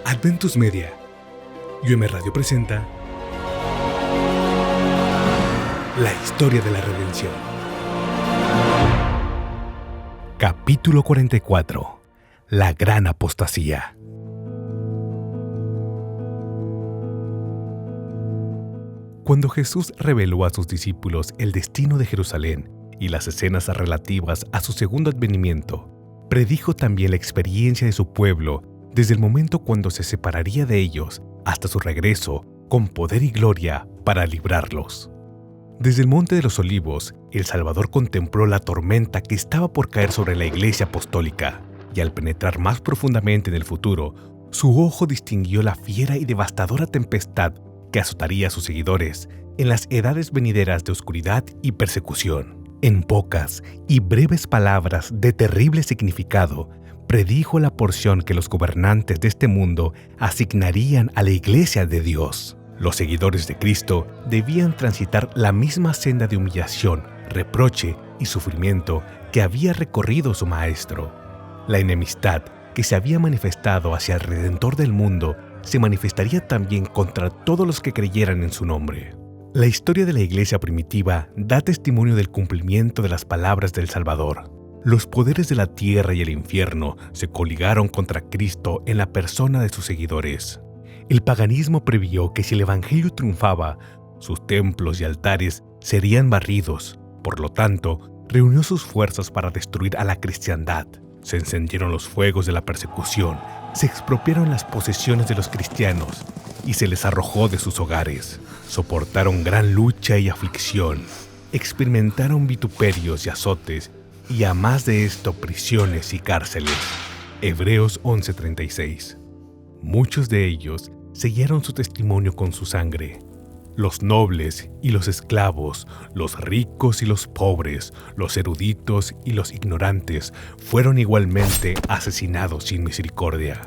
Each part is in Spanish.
Adventus Media y UM Radio presenta La historia de la redención. Capítulo 44. La gran apostasía. Cuando Jesús reveló a sus discípulos el destino de Jerusalén y las escenas relativas a su segundo advenimiento, predijo también la experiencia de su pueblo desde el momento cuando se separaría de ellos hasta su regreso con poder y gloria para librarlos. Desde el Monte de los Olivos, el Salvador contempló la tormenta que estaba por caer sobre la Iglesia apostólica, y al penetrar más profundamente en el futuro, su ojo distinguió la fiera y devastadora tempestad que azotaría a sus seguidores en las edades venideras de oscuridad y persecución. En pocas y breves palabras de terrible significado, predijo la porción que los gobernantes de este mundo asignarían a la Iglesia de Dios. Los seguidores de Cristo debían transitar la misma senda de humillación, reproche y sufrimiento que había recorrido su Maestro. La enemistad que se había manifestado hacia el Redentor del mundo se manifestaría también contra todos los que creyeran en su nombre. La historia de la Iglesia primitiva da testimonio del cumplimiento de las palabras del Salvador. Los poderes de la tierra y el infierno se coligaron contra Cristo en la persona de sus seguidores. El paganismo previó que si el Evangelio triunfaba, sus templos y altares serían barridos. Por lo tanto, reunió sus fuerzas para destruir a la cristiandad. Se encendieron los fuegos de la persecución, se expropiaron las posesiones de los cristianos y se les arrojó de sus hogares. Soportaron gran lucha y aflicción, experimentaron vituperios y azotes, y a más de esto prisiones y cárceles. Hebreos 11:36. Muchos de ellos sellaron su testimonio con su sangre. Los nobles y los esclavos, los ricos y los pobres, los eruditos y los ignorantes fueron igualmente asesinados sin misericordia.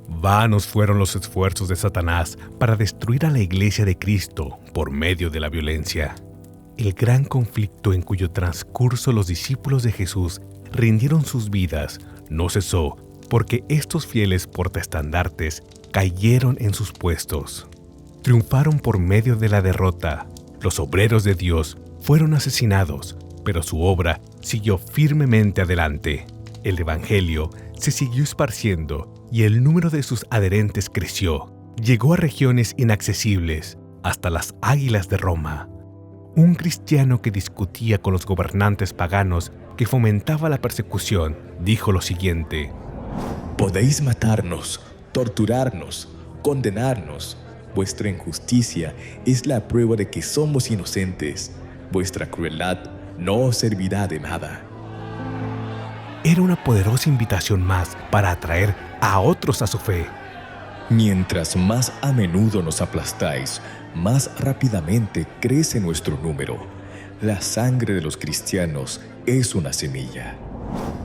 Vanos fueron los esfuerzos de Satanás para destruir a la Iglesia de Cristo por medio de la violencia. El gran conflicto en cuyo transcurso los discípulos de Jesús rindieron sus vidas no cesó porque estos fieles portaestandartes cayeron en sus puestos. Triunfaron por medio de la derrota. Los obreros de Dios fueron asesinados, pero su obra siguió firmemente adelante. El Evangelio se siguió esparciendo y el número de sus adherentes creció. Llegó a regiones inaccesibles, hasta las Águilas de Roma. Un cristiano que discutía con los gobernantes paganos que fomentaba la persecución dijo lo siguiente: «Podéis matarnos, torturarnos, condenarnos. Vuestra injusticia es la prueba de que somos inocentes. Vuestra crueldad no os servirá de nada». Era una poderosa invitación más para atraer a otros a su fe. Mientras más a menudo nos aplastáis, más rápidamente crece nuestro número. La sangre de los cristianos es una semilla.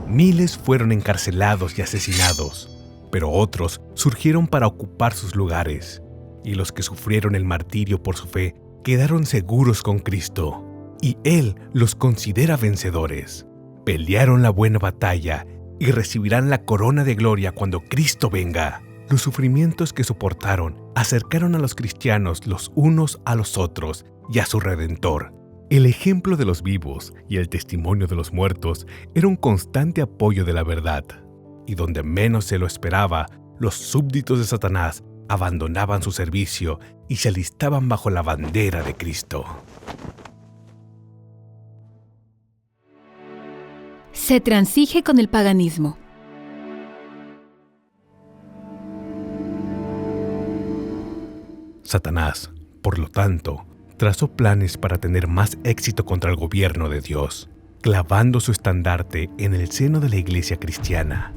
Miles fueron encarcelados y asesinados, pero otros surgieron para ocupar sus lugares. Y los que sufrieron el martirio por su fe quedaron seguros con Cristo, y Él los considera vencedores. Pelearon la buena batalla y recibirán la corona de gloria cuando Cristo venga. Los sufrimientos que soportaron acercaron a los cristianos los unos a los otros y a su Redentor. El ejemplo de los vivos y el testimonio de los muertos era un constante apoyo de la verdad. Y donde menos se lo esperaba, los súbditos de Satanás abandonaban su servicio y se alistaban bajo la bandera de Cristo. Se transige con el paganismo. Satanás, por lo tanto, trazó planes para tener más éxito contra el gobierno de Dios, clavando su estandarte en el seno de la Iglesia cristiana.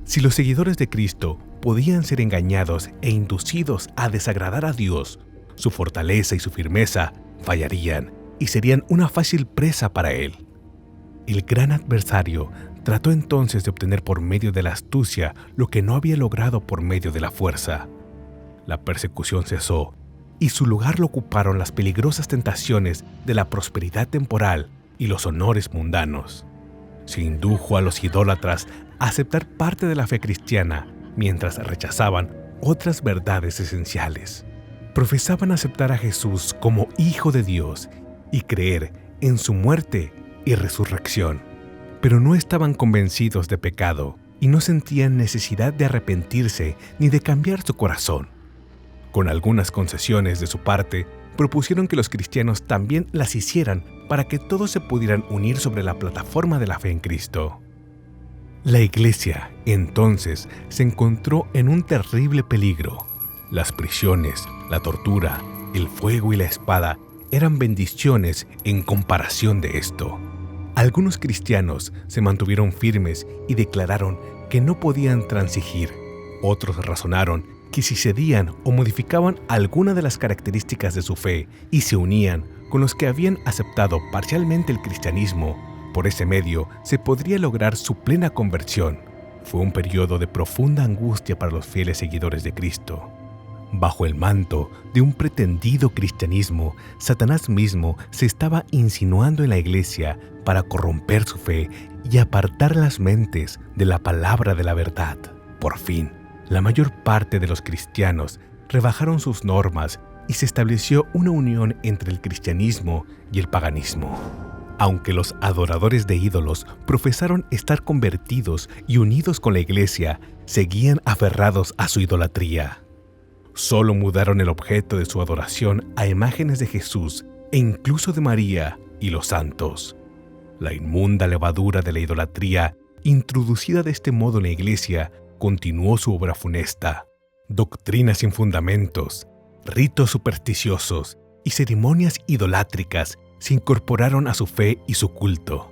Si los seguidores de Cristo podían ser engañados e inducidos a desagradar a Dios, su fortaleza y su firmeza fallarían y serían una fácil presa para Él. El gran adversario trató entonces de obtener por medio de la astucia lo que no había logrado por medio de la fuerza. La persecución cesó y su lugar lo ocuparon las peligrosas tentaciones de la prosperidad temporal y los honores mundanos. Se indujo a los idólatras a aceptar parte de la fe cristiana, mientras rechazaban otras verdades esenciales. Profesaban aceptar a Jesús como Hijo de Dios y creer en su muerte y resurrección, pero no estaban convencidos de pecado y no sentían necesidad de arrepentirse ni de cambiar su corazón. Con algunas concesiones de su parte, propusieron que los cristianos también las hicieran para que todos se pudieran unir sobre la plataforma de la fe en Cristo. La Iglesia, entonces, se encontró en un terrible peligro. Las prisiones, la tortura, el fuego y la espada eran bendiciones en comparación de esto. Algunos cristianos se mantuvieron firmes y declararon que no podían transigir. Otros razonaron que si cedían o modificaban alguna de las características de su fe y se unían con los que habían aceptado parcialmente el cristianismo, por ese medio se podría lograr su plena conversión. Fue un periodo de profunda angustia para los fieles seguidores de Cristo. Bajo el manto de un pretendido cristianismo, Satanás mismo se estaba insinuando en la Iglesia para corromper su fe y apartar las mentes de la palabra de la verdad. Por fin, la mayor parte de los cristianos rebajaron sus normas y se estableció una unión entre el cristianismo y el paganismo. Aunque los adoradores de ídolos profesaron estar convertidos y unidos con la Iglesia, seguían aferrados a su idolatría. Solo mudaron el objeto de su adoración a imágenes de Jesús e incluso de María y los santos. La inmunda levadura de la idolatría, introducida de este modo en la Iglesia, continuó su obra funesta. Doctrinas sin fundamentos, ritos supersticiosos y ceremonias idolátricas se incorporaron a su fe y su culto.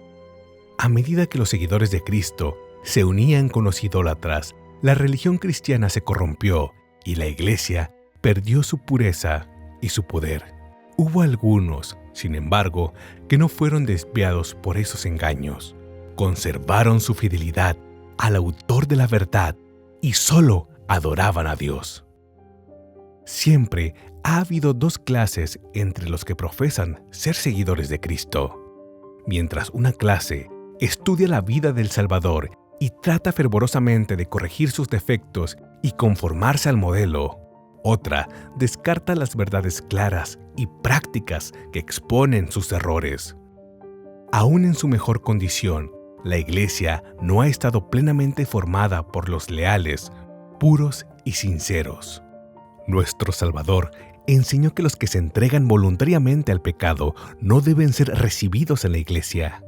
A medida que los seguidores de Cristo se unían con los idólatras, la religión cristiana se corrompió y la Iglesia perdió su pureza y su poder. Hubo algunos, sin embargo, que no fueron desviados por esos engaños. Conservaron su fidelidad al autor de la verdad y solo adoraban a Dios. Siempre ha habido dos clases entre los que profesan ser seguidores de Cristo. Mientras una clase estudia la vida del Salvador y trata fervorosamente de corregir sus defectos y conformarse al modelo, otra descarta las verdades claras y prácticas que exponen sus errores. Aún en su mejor condición, la Iglesia no ha estado plenamente formada por los leales, puros y sinceros. Nuestro Salvador enseñó que los que se entregan voluntariamente al pecado no deben ser recibidos en la Iglesia.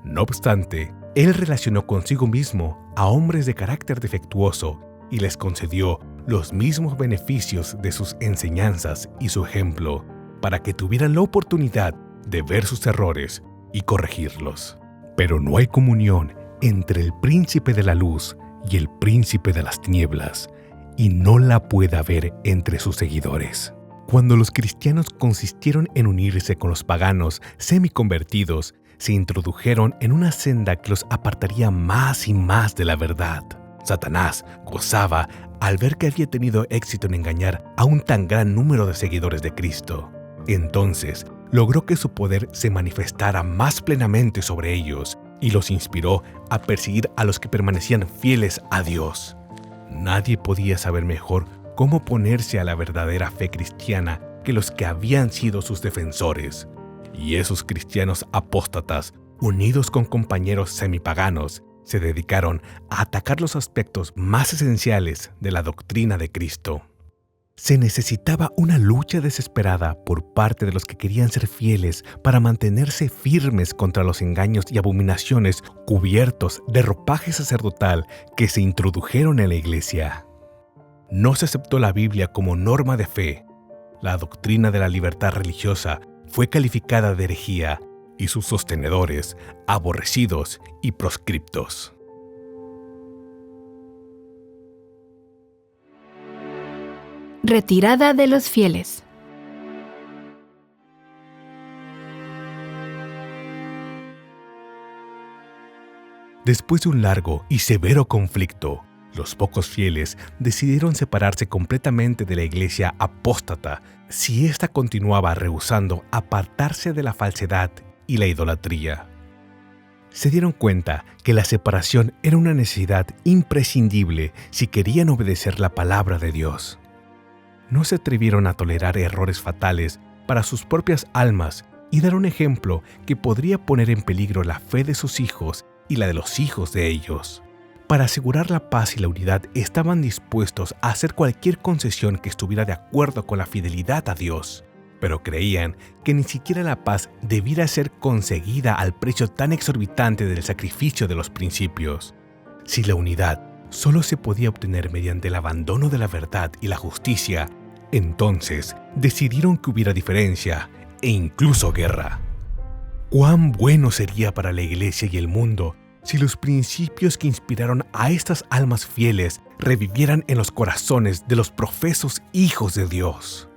No obstante, Él relacionó consigo mismo a hombres de carácter defectuoso y les concedió los mismos beneficios de sus enseñanzas y su ejemplo, para que tuvieran la oportunidad de ver sus errores y corregirlos. Pero no hay comunión entre el príncipe de la luz y el príncipe de las tinieblas, y no la puede haber entre sus seguidores. Cuando los cristianos consistieron en unirse con los paganos semiconvertidos, se introdujeron en una senda que los apartaría más y más de la verdad. Satanás gozaba al ver que había tenido éxito en engañar a un tan gran número de seguidores de Cristo. Entonces, logró que su poder se manifestara más plenamente sobre ellos y los inspiró a perseguir a los que permanecían fieles a Dios. Nadie podía saber mejor cómo oponerse a la verdadera fe cristiana que los que habían sido sus defensores. Y esos cristianos apóstatas, unidos con compañeros semipaganos, se dedicaron a atacar los aspectos más esenciales de la doctrina de Cristo. Se necesitaba una lucha desesperada por parte de los que querían ser fieles para mantenerse firmes contra los engaños y abominaciones cubiertos de ropaje sacerdotal que se introdujeron en la Iglesia. No se aceptó la Biblia como norma de fe. La doctrina de la libertad religiosa fue calificada de herejía y sus sostenedores aborrecidos y proscriptos. Retirada de los fieles. Después de un largo y severo conflicto, los pocos fieles decidieron separarse completamente de la Iglesia apóstata si ésta continuaba rehusando apartarse de la falsedad y la idolatría. se dieron cuenta que la separación era una necesidad imprescindible si querían obedecer la palabra de Dios. No se atrevieron a tolerar errores fatales para sus propias almas y dar un ejemplo que podría poner en peligro la fe de sus hijos y la de los hijos de ellos. Para asegurar la paz y la unidad estaban dispuestos a hacer cualquier concesión que estuviera de acuerdo con la fidelidad a Dios, pero creían que ni siquiera la paz debiera ser conseguida al precio tan exorbitante del sacrificio de los principios. Si la unidad solo se podía obtener mediante el abandono de la verdad y la justicia, entonces decidieron que hubiera diferencia e incluso guerra. ¿Cuán bueno sería para la Iglesia y el mundo si los principios que inspiraron a estas almas fieles revivieran en los corazones de los profesos hijos de Dios?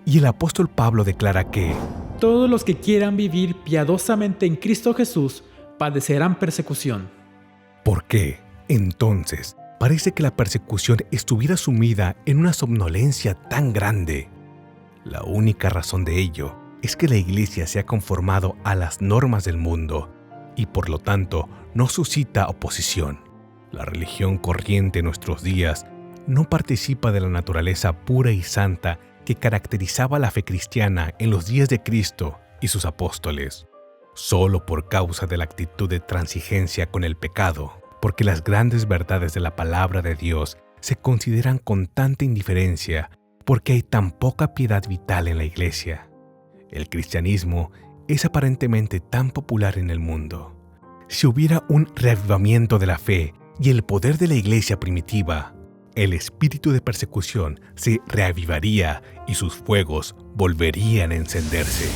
Y el apóstol Pablo declara que todos los que quieran vivir piadosamente en Cristo Jesús padecerán persecución. ¿Por qué, entonces, parece que la persecución estuviera sumida en una somnolencia tan grande? La única razón de ello es que la Iglesia se ha conformado a las normas del mundo y por lo tanto no suscita oposición. La religión corriente en nuestros días no participa de la naturaleza pura y santa que caracterizaba la fe cristiana en los días de Cristo y sus apóstoles, solo por causa de la actitud de transigencia con el pecado, porque las grandes verdades de la palabra de Dios se consideran con tanta indiferencia porque hay tan poca piedad vital en la Iglesia. El cristianismo es aparentemente tan popular en el mundo. Si hubiera un reavivamiento de la fe y el poder de la Iglesia primitiva, el espíritu de persecución se reavivaría y sus fuegos volverían a encenderse.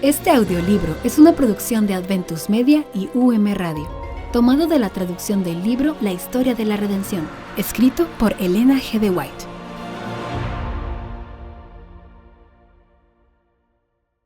Este audiolibro es una producción de Adventus Media y UM Radio, tomado de la traducción del libro La Historia de la Redención, escrito por Elena G. de White.